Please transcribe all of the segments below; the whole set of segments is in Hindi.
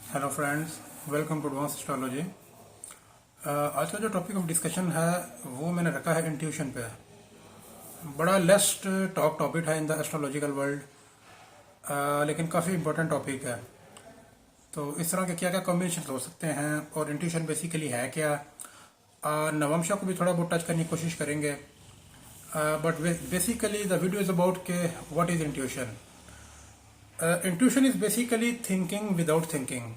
Hello friends, welcome to advance astrology. आज का जो टॉपिक ऑफ डिस्कशन है वो मैंने रखा है इंट्यूशन पे। बड़ा लेस्ट टॉपिक है इन द एस्ट्रोलॉजिकल वर्ल्ड, लेकिन काफ़ी इंपॉर्टेंट टॉपिक है। तो इस तरह के क्या क्या कॉम्बिनेशन हो सकते हैं और इंट्यूशन बेसिकली है क्या। नवंशा को भी थोड़ा बहुत टच करने की कोशिश करेंगे, but basically the video is about के what is intuition. Intuition is basically thinking without thinking.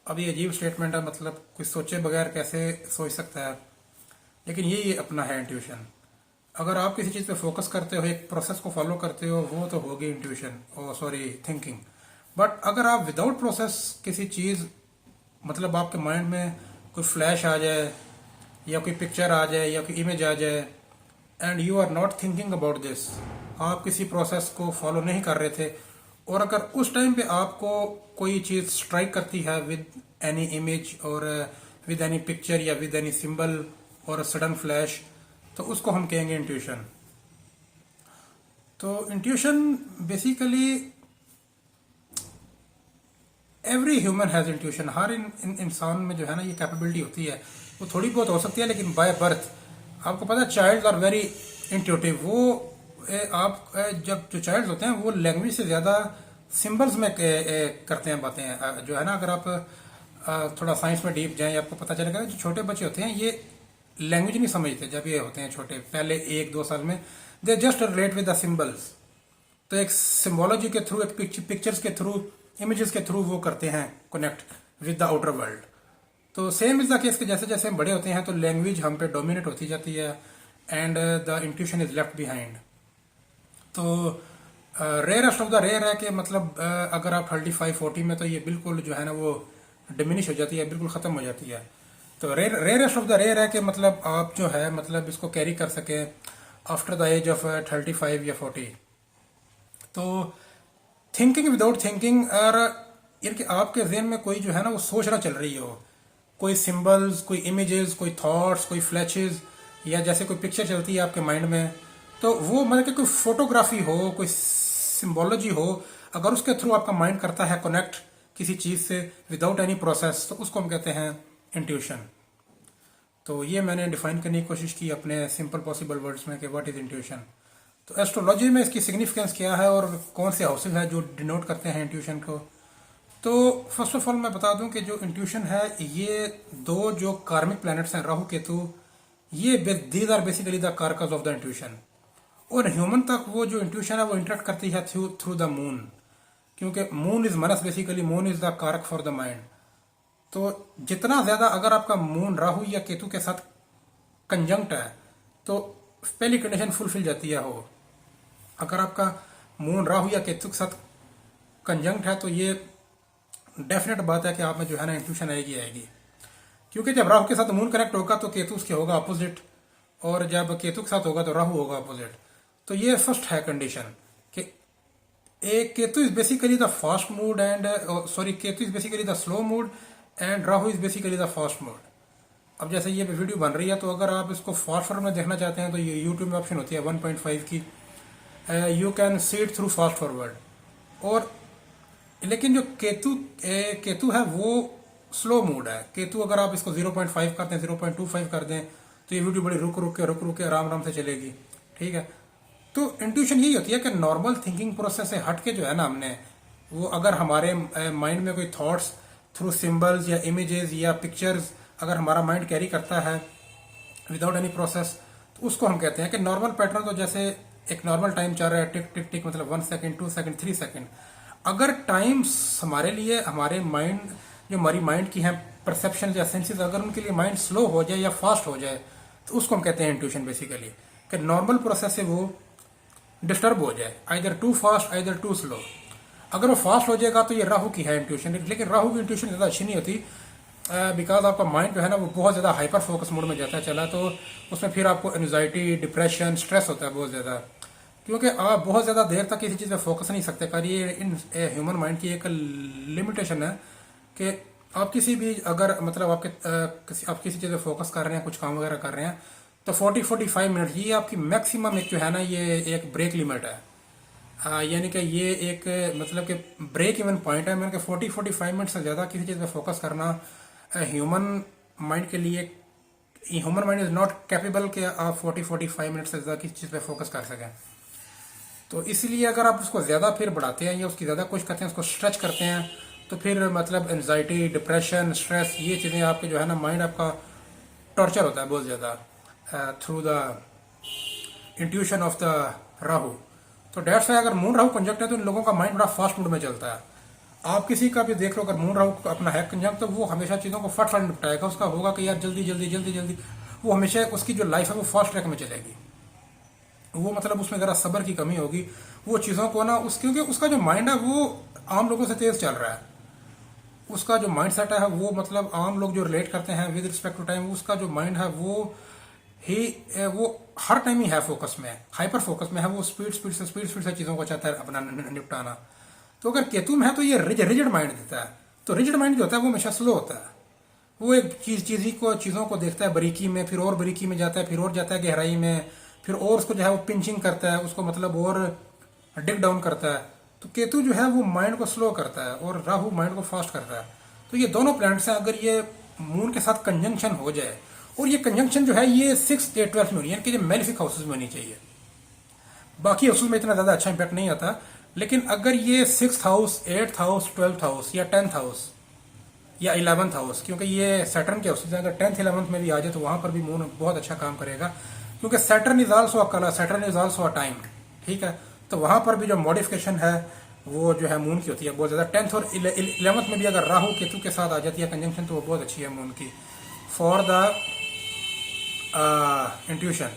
अब ये अजीब स्टेटमेंट है, मतलब कुछ सोचे बगैर कैसे सोच सकता है, लेकिन यही अपना है इंट्यूशन। अगर आप किसी चीज़ पे फोकस करते हो, एक प्रोसेस को फॉलो करते हो, वो तो होगी intuition, oh sorry thinking. But अगर आप विदाउट प्रोसेस किसी चीज़, मतलब आपके माइंड में कोई फ्लैश आ जाए या कोई पिक्चर आ जाए या कोई इमेज आ जाए and you are not thinking about this, आप किसी प्रोसेस को फॉलो नहीं कर रहे थे, और अगर उस टाइम पे आपको कोई चीज़ स्ट्राइक करती है विद एनी इमेज और विद एनी पिक्चर या विद एनी सिंबल और सडन फ्लैश, तो उसको हम कहेंगे इंट्यूशन। तो intuition basically every human has intuition. हर इंसान में जो है ना ये कैपेबिलिटी होती है। वो थोड़ी बहुत हो सकती है, लेकिन बाय बर्थ आपको पता है चाइल्ड आर वेरी इंट्यूटिव। वो आप जब जो चाइल्ड होते हैं वो लैंग्वेज से ज़्यादा सिंबल्स में करते हैं बातें। जो है ना, अगर आप थोड़ा साइंस में डीप जाएं आपको पता चलेगा जो छोटे बच्चे होते हैं ये लैंग्वेज नहीं समझते। जब ये होते हैं छोटे, पहले 1-2 साल में, they just relate with the symbols. तो एक सिम्बोलॉजी के थ्रू, एक पिक्चर्स के थ्रू, इमेजेस के थ्रू वो करते हैं connect with the outer world. तो सेम इज द केस कि जैसे जैसे हम बड़े होते हैं तो लैंग्वेज हम पे डोमिनेट होती जाती है and the intuition is left behind. तो रेयरेस्ट ऑफ द रेयर है कि मतलब अगर आप 35-40 में, तो ये बिल्कुल जो है ना वो डिमिनिश हो जाती है, बिल्कुल ख़त्म हो जाती है। तो रेयरेस्ट ऑफ द रेयर है कि मतलब आप जो है मतलब इसको कैरी कर सके आफ्टर द एज ऑफ 35 या 40। तो थिंकिंग विदाउट थिंकिंग, और यानी आपके जहन में कोई जो है ना वो सोचना चल रही हो, कोई सिंबल्स, कोई इमेजेस, कोई थॉट्स, कोई फ्लैशेस, या जैसे कोई पिक्चर चलती है आपके माइंड में, तो वो मतलब कि कोई फोटोग्राफी हो, कोई सिंबोलॉजी हो, अगर उसके थ्रू आपका माइंड करता है कनेक्ट किसी चीज़ से विदाउट एनी प्रोसेस, तो उसको हम कहते हैं इंट्यूशन। तो ये मैंने डिफाइन करने की कोशिश की अपने सिंपल पॉसिबल वर्ड्स में कि व्हाट इज इंट्यूशन। तो एस्ट्रोलॉजी में इसकी सिग्निफिकेंस क्या है और कौन से हाउसेज हैं जो डिनोट करते हैं इंट्यूशन को। तो फर्स्ट ऑफ ऑल मैं बता दूं कि जो इंट्यूशन है, ये दो जो कार्मिक प्लैनेट्स हैं, राहु केतु, ये these are basically the karakas of the intuition. और ह्यूमन तक वो जो इंट्यूशन है वो इंटरेक्ट करती है थ्रू द मून, क्योंकि moon is manas, basically moon is the karaka for the mind. तो जितना ज्यादा अगर आपका मून राहु या केतु के साथ कंजंक्ट है, तो पहली कंडीशन फुलफिल जाती है हो। अगर आपका मून राहु या केतु के साथ कंजंक्ट है तो ये डेफिनेट बात है कि आप में जो है ना इंट्यूशन आएगी आएगी। क्योंकि जब राहु के साथ मून कनेक्ट होगा तो केतु उसके होगा अपोजिट, और जब केतु के साथ होगा तो राहु होगा अपोजिट। तो ये फर्स्ट है कंडीशन कि एक Ketu is basically the fast mood and sorry Ketu is basically the slow mood and Rahu is basically the fast mood. अब जैसे ये वीडियो बन रही है, तो अगर आप इसको फास्ट फॉरवर्ड में देखना चाहते हैं तो ये यूट्यूब में ऑप्शन होती है 1.5 की, you can see it through fast forward. और लेकिन जो केतु है वो स्लो मूड है। केतु अगर आप इसको 0.5 कर दें, 0.25 कर दें, तो ये वीडियो बड़ी रुक के आराम आराम से चलेगी। ठीक है। तो इंट्यूशन यही होती है कि नॉर्मल थिंकिंग प्रोसेस से हट के जो है ना, हमने वो अगर हमारे माइंड में कोई थॉट्स थ्रू सिंबल्स या इमेजेस या पिक्चर्स अगर हमारा माइंड कैरी करता है विदाउट एनी प्रोसेस, तो उसको हम कहते हैं कि नॉर्मल पैटर्न। तो जैसे एक नॉर्मल टाइम चल रहा है, टिक टिक टिक, मतलब 1 सेकेंड, 2 सेकेंड, 3 सेकेंड। अगर टाइम्स हमारे लिए, हमारे माइंड, जो हमारी माइंड की है परसेप्शन या सेंसेस, अगर उनके लिए माइंड स्लो हो जाए या फास्ट हो जाए, तो उसको हम कहते हैं इंट्यूशन बेसिकली। कि नॉर्मल प्रोसेस से वो डिस्टर्ब हो जाए, either too fast either too slow. अगर वो फास्ट हो जाएगा तो ये राहु की है इंट्यूशन। लेकिन राहु की इंट्यूशन ज़्यादा अच्छी नहीं होती, बिकॉज आपका माइंड जो है ना वो बहुत ज़्यादा हाइपर फोकस मोड में जाता है चला, तो उसमें फिर आपको एनजाइटी, डिप्रेशन, स्ट्रेस होता है बहुत ज़्यादा। क्योंकि आप बहुत ज़्यादा देर तक किसी चीज़ पे फोकस नहीं सकते। कर ये इन ह्यूमन माइंड की एक लिमिटेशन है कि आप किसी भी, अगर मतलब आप किसी चीज़ पे फोकस कर रहे हैं, कुछ काम वगैरह कर रहे हैं, तो 40-45 मिनट ये आपकी मैक्सिमम एक जो है ना ये एक ब्रेक लिमिट है। यानी कि ये एक मतलब कि ब्रेक इवन पॉइंट है। मैंने कि 40-45 मिनट से ज़्यादा किसी चीज़ पे फोकस करना ह्यूमन माइंड के लिए, human mind is not capable कि आप 40-45 मिनट से ज़्यादा किसी चीज़ पे फोकस कर सकें। तो इसलिए अगर आप उसको ज़्यादा फिर बढ़ाते हैं या उसकी ज़्यादा कोशिश करते हैं, उसको स्ट्रेच करते हैं, तो फिर मतलब एनजाइटी, डिप्रेशन, स्ट्रेस, ये चीज़ें आपके जो है ना माइंड आपका टॉर्चर होता है बहुत ज़्यादा through the intuition of the Rahu. तो डेट्स वाई अगर मून राहु कंजक्ट है तो इन लोगों का माइंड बड़ा फास्ट मूड में चलता है। आप किसी का भी देख लो, अगर मून राहु अपना है कंजक्ट, तो वो हमेशा चीज़ों को फट फट निपटाएगा। उसका होगा कि यार जल्दी जल्दी जल्दी जल्दी, वो हमेशा उसकी जो लाइफ है वो फास्ट ट्रैक में चलेगी। वो मतलब उसमें ज़रा सब्र की कमी होगी। वो चीज़ों को ना क्योंकि उसका जो माइंड है वो आम लोगों से तेज़ चल रहा है। उसका जो माइंड सेट है वो मतलब आम लोग जो रिलेट करते हैं विद रिस्पेक्ट टू टाइम, उसका जो माइंड है वो हर टाइम ही है फोकस में, हाइपर फोकस में है। वो स्पीड से चीज़ों को चाहता है अपना निपटाना। तो अगर केतु में है तो ये रिजिड माइंड देता है। तो रिजिड माइंड जो होता है वो हमेशा स्लो होता है। वो एक चीज़ों को देखता है बारीकी में, फिर और बारीकी में जाता है, फिर और जाता है गहराई में, फिर और उसको जो है वो पिंचिंग करता है, उसको मतलब और डिग डाउन करता है। तो केतु जो है वो माइंड को स्लो करता है और राहु माइंड को फास्ट करता है। तो ये दोनों प्लैनेट्स हैं, अगर ये मून के साथ कंजंक्शन हो जाए, और ये कंजंक्शन जो है ये 6, 8, 12 में होनी है, यानी कि ये मेलिफिक हाउसेज में होनी चाहिए। बाकी हाउसेज में इतना ज़्यादा अच्छा इंपैक्ट नहीं आता, लेकिन अगर ये 6th house, 8th house, 12th house या 10th हाउस या 11th हाउस, क्योंकि ये सैटर्न के हाउसेज हैं, अगर 10th 11th में भी आ जाए तो वहां पर भी मून बहुत अच्छा काम करेगा। क्योंकि Saturn is also a colour, Saturn is also a time, ठीक है। तो वहां पर भी जो मॉडिफिकेशन है वो जो है मून की होती है बहुत ज़्यादा। 10th और 11th में भी अगर राहु केतु के साथ आ जाती है कंजंक्शन, तो वो बहुत अच्छी है मून की फॉर द इंट्यूशन।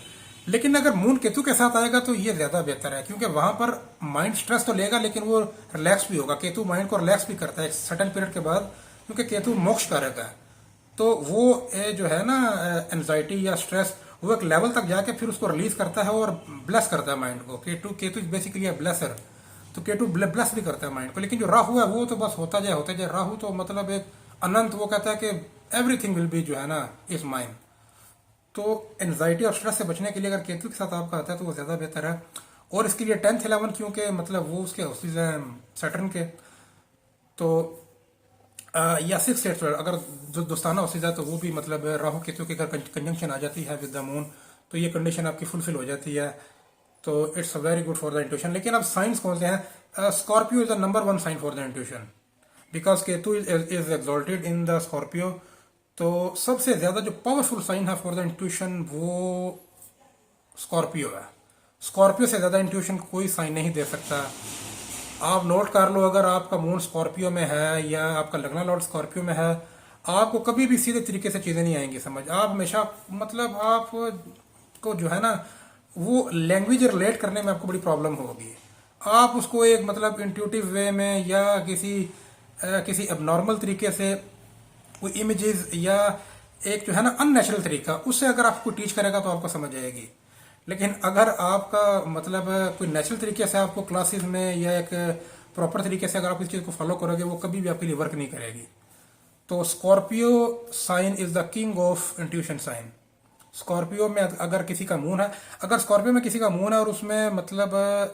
लेकिन अगर मून केतु के साथ आएगा तो ये ज़्यादा बेहतर है, क्योंकि वहां पर माइंड स्ट्रेस तो लेगा लेकिन वो रिलैक्स भी होगा। केतु माइंड को रिलैक्स भी करता है एक सर्टेन पीरियड के बाद, क्योंकि केतु मोक्ष कारक है। तो वो जो है ना एनजाइटी या स्ट्रेस, वो एक लेवल तक जाके फिर उसको रिलीज करता है और ब्लेस करता है माइंड को। केतु केतु बेसिकली है ब्लेसर, तो केतु ब्लेस भी करता है माइंड को। लेकिन जो राहु है वो तो बस होता जाए। राहु तो मतलब एक अनंत, वो कहता है कि एवरीथिंग विल बी जो है ना इज माइंड। तो एनजाइटी और स्ट्रेस से बचने के लिए अगर केतु के साथ आपका आता है तो वो ज़्यादा बेहतर है। और इसके लिए 10th 11 क्योंकि मतलब वो उसके हाउसेज हैं सैटर्न के, तो या 6, 8, 12 अगर जो दोस्ताना हाउसेज है तो वो भी मतलब राहु केतु की अगर कंजंक्शन आ जाती है विद द मून, तो ये कंडीशन आपकी फुलफिल हो जाती है। तो it's very good for the intuition. लेकिन अब साइंस कौन से हैं? Scorpio is the number 1 sign for the intuition, because Ketu is exalted in the Scorpio. तो सबसे ज्यादा जो पावरफुल साइन है फॉर द इंट्यूशन वो स्कॉर्पियो है। स्कॉर्पियो से ज्यादा इंट्यूशन कोई साइन नहीं दे सकता। आप नोट कर लो, अगर आपका मून स्कॉर्पियो में है या आपका लगना लॉर्ड स्कॉर्पियो में है, आपको कभी भी सीधे तरीके से चीजें नहीं आएंगी समझ। आप हमेशा मतलब आप को जो है ना वो लैंग्वेज रिलेट करने में आपको बड़ी प्रॉब्लम होगी। आप उसको एक मतलब इंट्यूटिव वे में या किसी अबनॉर्मल तरीके से कोई इमेजेस या एक जो है ना अननेचुरल तरीका, उससे अगर आपको टीच करेगा तो आपको समझ आएगी। लेकिन अगर आपका मतलब कोई नेचुरल तरीके से आपको क्लासेस में या एक प्रॉपर तरीके से अगर आप इस चीज़ को फॉलो करोगे, वो कभी भी आपके लिए वर्क नहीं करेगी। तो Scorpio sign is the king of intuition sign. Scorpio में अगर किसी का मून है, अगर स्कॉर्पियो में किसी का मून है और उसमें मतलब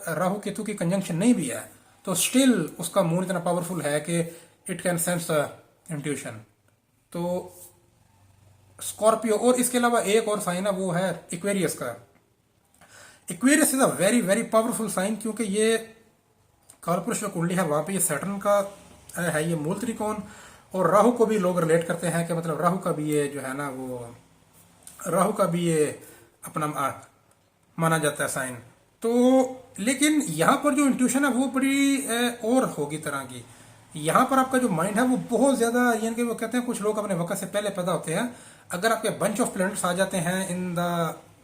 राहु केतु की कंजंक्शन नहीं भी है, तो स्टिल उसका मून इतना पावरफुल है कि इट कैन सेंस इंट्यूशन। तो स्कॉर्पियो, और इसके अलावा एक और साइन है वो है इक्वेरियस का। Aquarius is a very very powerful sign, क्योंकि ये कालपुरुष जो कुंडली है वहां पे ये सैटर्न का है ये मूल त्रिकोण, और राहु को भी लोग रिलेट करते हैं कि मतलब राहु का भी ये जो है ना वो राहु का भी ये अपना माना जाता है साइन। तो लेकिन यहाँ पर जो इंट्यूशन है वो बड़ी और होगी तरह की। यहाँ पर आपका जो माइंड है वो बहुत ज्यादा, यानी कि वो कहते हैं कुछ लोग अपने वक्त से पहले पैदा होते हैं। अगर आपके बंच ऑफ प्लैनेट्स आ जाते हैं इन द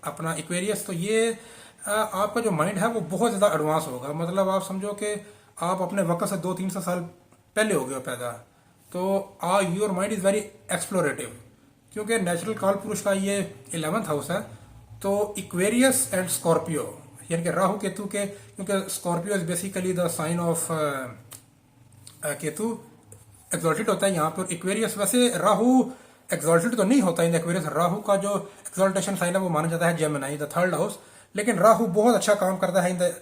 अपना इक्वेरियस, तो ये आपका जो माइंड है वो बहुत ज्यादा एडवांस होगा। मतलब आप समझो कि आप अपने वक्त से 200-300 साल पहले हो गए हो पैदा। तो your mind is very explorative, क्योंकि नेचुरल काल पुरुष का ये 11th हाउस है। तो इक्वेरियस एंड स्कॉर्पियो यानी कि राहु केतु के, क्योंकि Scorpio is basically the sign of Ketu exalted होता है यहाँ पर। इक्वेरियस वैसे राहु एक्सॉल्टेड तो नहीं होता इन एक्वेरियस। राहु का जो एक्सॉल्टेशन साइन है वो माना जाता है जेमिनी द 3rd हाउस। लेकिन राहु बहुत अच्छा काम करता है इन द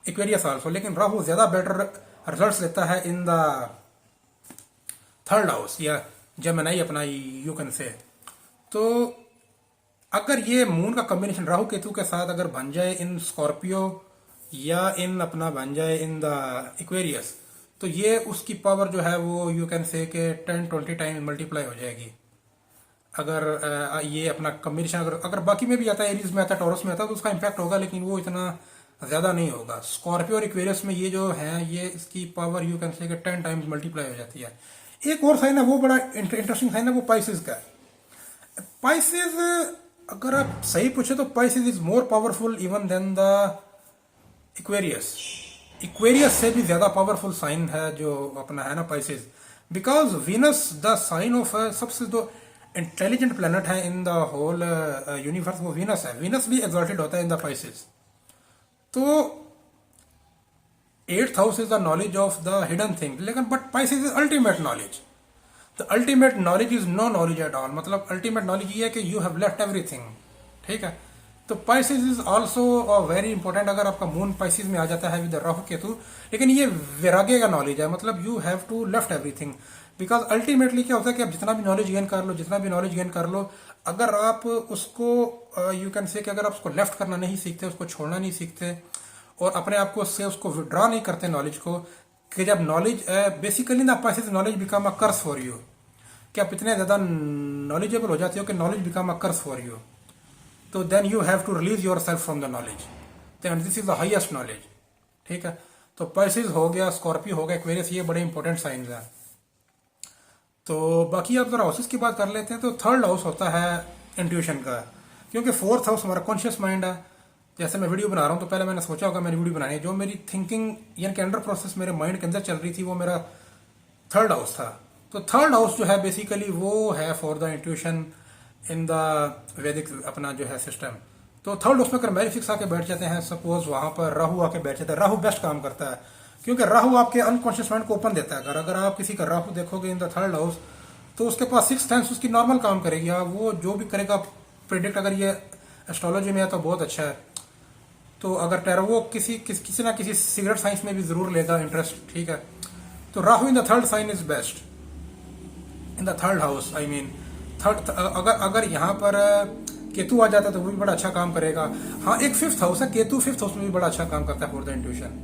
इक्वेरियस आल्सो, लेकिन राहु ज्यादा बेटर रिजल्ट्स देता है इन द थर्ड हाउस या जेमिनी अपना, यू कैन से। तो अगर ये मून का कॉम्बिनेशन राहु केतु के साथ अगर बन जाए इन स्कॉर्पियो या इन अपना बन जाए इन द इक्वेरियस, तो ये उसकी पावर जो है वो यू कैन से के 10-20 टाइम मल्टीप्लाई हो जाएगी। अगर ये अपना कॉम्बिनेशन अगर बाकी में भी आता है, एरीज में आता है, टॉरस में आता है, तो उसका इम्पैक्ट होगा, लेकिन वो इतना ज्यादा नहीं होगा। स्कॉर्पियो और इक्वेरियस में ये जो है ये इसकी power you can say 10 times multiply हो जाती है। एक और साइन है वो बड़ा इंटरेस्टिंग साइन है, वो पाइसेस का है। पाइसेस अगर आप सही पूछे तो Pisces is more powerful even than the Aquarius. Aquarius से भी ज्यादा पावरफुल साइन है जो अपना है ना Pisces, because Venus the sign of सबसे जो इंटेलिजेंट प्लेनेट है इन द होल यूनिवर्स वो वीनस है। वीनस भी एग्जॉल्टेड होता है इन द पाइसेस। तो 8th house is the knowledge of the hidden thing, लेकिन but Pisces is ultimate knowledge. The ultimate knowledge is no knowledge at all, मतलब अल्टीमेट नॉलेज ये है कि यू हैव लेफ्ट एवरीथिंग, ठीक है। तो Pisces is also very important अगर आपका मून पाइसेस में आ जाता है विद राहु केतु, लेकिन ये वैराग्य का नॉलेज है, मतलब you have to left everything. Because ultimately क्या होता है कि आप जितना भी नॉलेज गेन कर लो, जितना भी नॉलेज गेन कर लो, अगर आप उसको यू कैन से कि अगर आप उसको लेफ्ट करना नहीं सीखते, उसको छोड़ना नहीं सीखते और अपने आप को उससे उसको विड्रॉ नहीं करते नॉलेज को, कि जब नॉलेज बेसिकली ना Pisces knowledge become a curse for you, कि आप इतने ज्यादा नॉलेजेबल हो जाते हो कि knowledge become a curse for you, तो then you have to release yourself from the knowledge, then this is the highest knowledge, ठीक है। तो पाइसेस हो गया, स्कॉर्पियो हो गया, एक्वेरियस, ये बड़े इंपॉर्टेंट साइंस हैं। तो बाकी आप जरा हाउसेस की बात कर लेते हैं। तो थर्ड हाउस होता है इंट्यूशन का, क्योंकि फोर्थ हाउस हमारा कॉन्शियस माइंड है। जैसे मैं वीडियो बना रहा हूँ तो पहले मैंने सोचा होगा मैंने वीडियो बनानी है, जो मेरी थिंकिंग यानी कि अंडर प्रोसेस मेरे माइंड के अंदर चल रही थी वो मेरा थर्ड हाउस था। तो थर्ड हाउस जो है बेसिकली वो है for the intuition in the वैदिक अपना जो है सिस्टम। तो थर्ड हाउस में अगर मैलिफिक्स आके बैठ जाते हैं, सपोज वहां पर राहु आके बैठ जाता है, राहु बेस्ट काम करता है क्योंकि राहु आपके अनकॉन्शियस माइंड को ओपन देता है। अगर आप किसी का राहु देखोगे इन द थर्ड हाउस तो उसके पास 6 टाइम्स उसकी नॉर्मल काम करेगी, वो जो भी करेगा प्रिडिक्ट, अगर ये एस्ट्रोलॉजी में है तो बहुत अच्छा है। तो अगर टैरो किसी ना किसी सिगरेट साइंस में भी जरूर लेगा इंटरेस्ट, ठीक है। तो Rahu in the third sign is best in the third house, I mean third. अगर यहाँ पर केतु आ जाता है तो वो भी बड़ा अच्छा काम करेगा। हाँ, एक फिफ्थ हाउस है, केतु फिफ्थ हाउस में भी बड़ा अच्छा काम करता है फॉर द इंट्यूशन,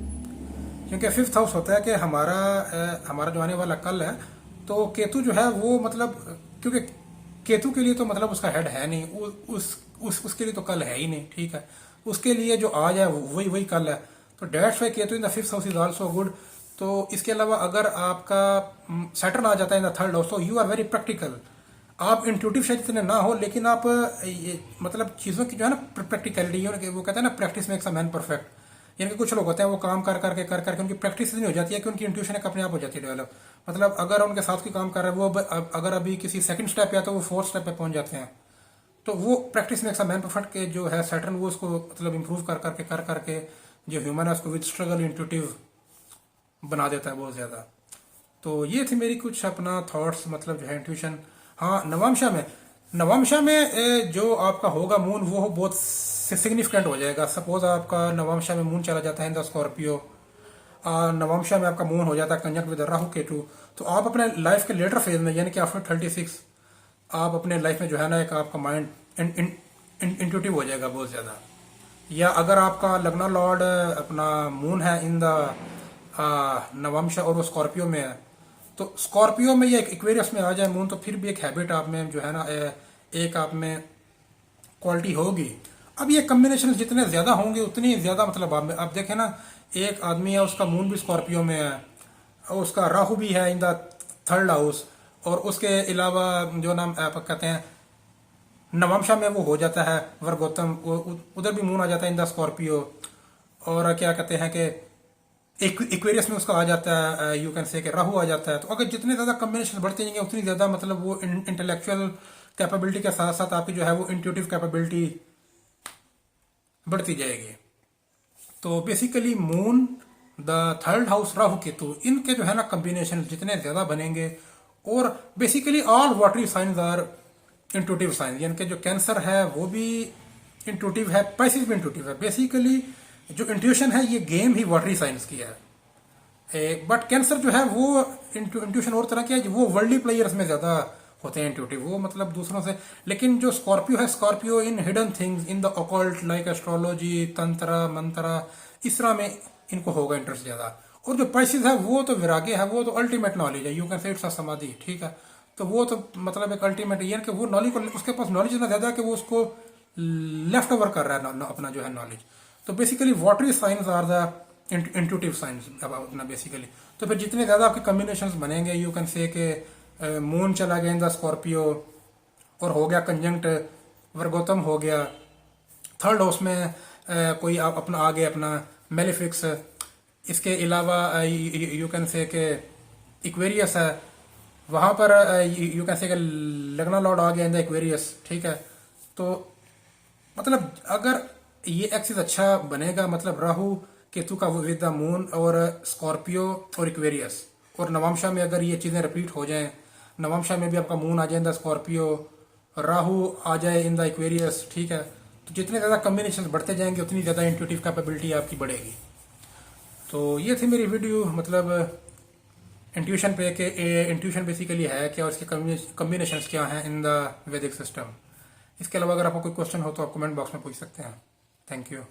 क्योंकि फिफ्थ हाउस होता है कि हमारा जो आने वाला कल है, तो केतु जो है वो मतलब, क्योंकि केतु के लिए तो मतलब उसका हेड है नहीं, उसके लिए तो कल है ही नहीं, ठीक है। उसके लिए जो आज है वही कल है। तो that's why Ketu in the fifth house is also good. तो इसके अलावा अगर आपका सैटर्न आ जाता है इन द थर्ड हाउस तो यू आर वेरी प्रैक्टिकल। आप इंट्यूटिव शायद इतने ना हो, लेकिन आप मतलब चीजों की जो है ना प्रैक्टिकलिटी, वो कहते हैं ना practice makes a man perfect. यानी कि कुछ लोग होते हैं वो काम कर करके उनकी प्रैक्टिस इतनी हो जाती है कि उनकी इंट्यूशन एक अपने आप हो जाती है डेवलप। मतलब अगर उनके साथ कोई काम कर रहा है वो अगर अभी किसी सेकंड स्टेप पे आता है वो फोर्थ स्टेप पे पहुंच जाते हैं। तो वो practice makes a man perfect के जो है सैटर्न वो उसको मतलब इंप्रूव कर करके जो ह्यूमन है उसको विद स्ट्रगल इंट्यूटिव बना देता है बहुत ज्यादा। तो ये थी मेरी कुछ अपना थॉट्स, मतलब जो है इंट्यूशन। हाँ, नवमशा में जो आपका होगा मून वो बहुत सिग्निफिकेंट हो जाएगा। सपोज आपका नवमशा में मून चला जाता है इन द स्कॉर्पियो, नवमशा में आपका मून हो जाता है कंजंक्ट विद राहु केतु, तो आप अपने लाइफ के लेटर फेज में यानी कि आफ्टर 36 आप अपने लाइफ में जो है ना एक आपका माइंड इंट्यूटिव हो जाएगा बहुत ज्यादा। या अगर आपका लग्ना लॉर्ड अपना मून है इन द नवमशा और वो स्कॉर्पियो में है, तो स्कॉर्पियो में या एक्वेरियस में आ जाए मून तो फिर भी एक हैबिट आप में जो है ना एक आप में क्वालिटी होगी। अब ये कॉम्बिनेशन जितने ज्यादा होंगे उतनी ज्यादा मतलब आप देखें ना, एक आदमी है उसका मून भी स्कॉर्पियो में है, उसका राहु भी है इन द थर्ड हाउस, और उसके अलावा जो नाम आप कहते हैं नवमशा में वो हो जाता है वर्गोत्तम, उधर भी मून आ जाता है इन द स्कॉर्पियो। और क्या कहते हैं कि इक्वेरियस में उसका आ जाता है यू कैन से कि राहु आ जाता है। तो अगर जितने ज्यादा कॉम्बिनेशन बढ़ते जाएंगे उतनी ज्यादा मतलब वो इंटेलेक्चुअल कैपेबिलिटी के साथ साथ आपकी जो है वो इंट्यूटिव कैपेबिलिटी बढ़ती जाएगी। तो basically moon the third house Rahu Ketu इनके जो है ना कॉम्बिनेशन जितने ज्यादा बनेंगे, और basically all watery signs are intuitive signs, यानी कि जो कैंसर है वो भी इंट्यूटिव है, पाइसेस भी इंट्यूटिव है। बेसिकली जो इंट्यूशन है ये गेम ही वाटरी साइंस की है। बट कैंसर जो है वो इंट्यूशन और तरह की है, वो वर्ल्डली प्लेयर्स में ज्यादा होते हैं इंट्यूटिव, वो मतलब दूसरों से। लेकिन जो स्कॉर्पियो है, Scorpio in hidden things in the occult like astrology, तंत्र मंत्र, इस तरह में इनको होगा इंटरेस्ट ज्यादा। और जो पाइसिस है वो तो विरागे है, वो तो अल्टीमेट नॉलेज है, you can say it's a समाधि, ठीक है। तो वो तो मतलब एक अल्टीमेट ये है कि वो नॉलेज को, उसके पास नॉलेज इतना ज्यादा है कि वो उसको लेफ्ट ओवर कर रहा है अपना जो है नॉलेज। तो basically watery signs are the intuitive signs अपना बेसिकली। तो फिर जितने ज्यादा आपके कॉम्बिनेशंस बनेंगे, यू कैन से के मून चला गया इन द स्कॉर्पियो और हो गया कंजंक्ट वर्गोतम हो गया, थर्ड हाउस में कोई आप अपना आ गया अपना मेलिफिक्स। इसके अलावा यू कैन से के इक्वेरियस है, वहां पर यू कैन से के लगना लॉर्ड आ गया इन द इक्वेरियस, ठीक है। तो मतलब अगर ये एक्सिस अच्छा बनेगा, मतलब राहु केतु का विद द मून और स्कॉर्पियो और इक्वेरियस, और नवमशा में अगर ये चीजें रिपीट हो जाएं, नवमशा में भी आपका मून आ जाए इन द स्कॉर्पियो, राहु आ जाए इन द इक्वेरियस, ठीक है। तो जितने ज्यादा कॉम्बिनेशन बढ़ते जाएंगे उतनी ज्यादा इंट्यूटिव कैपेबिलिटी आपकी बढ़ेगी। तो ये थी मेरी वीडियो, मतलब इंट्यूशन पे के इंट्यूशन बेसिकली है क्या और इसके कॉम्बिनेशंस क्या हैं इन द वैदिक सिस्टम। इसके अलावा अगर आपको कोई क्वेश्चन हो तो आप कमेंट बॉक्स में पूछ सकते हैं। Thank you.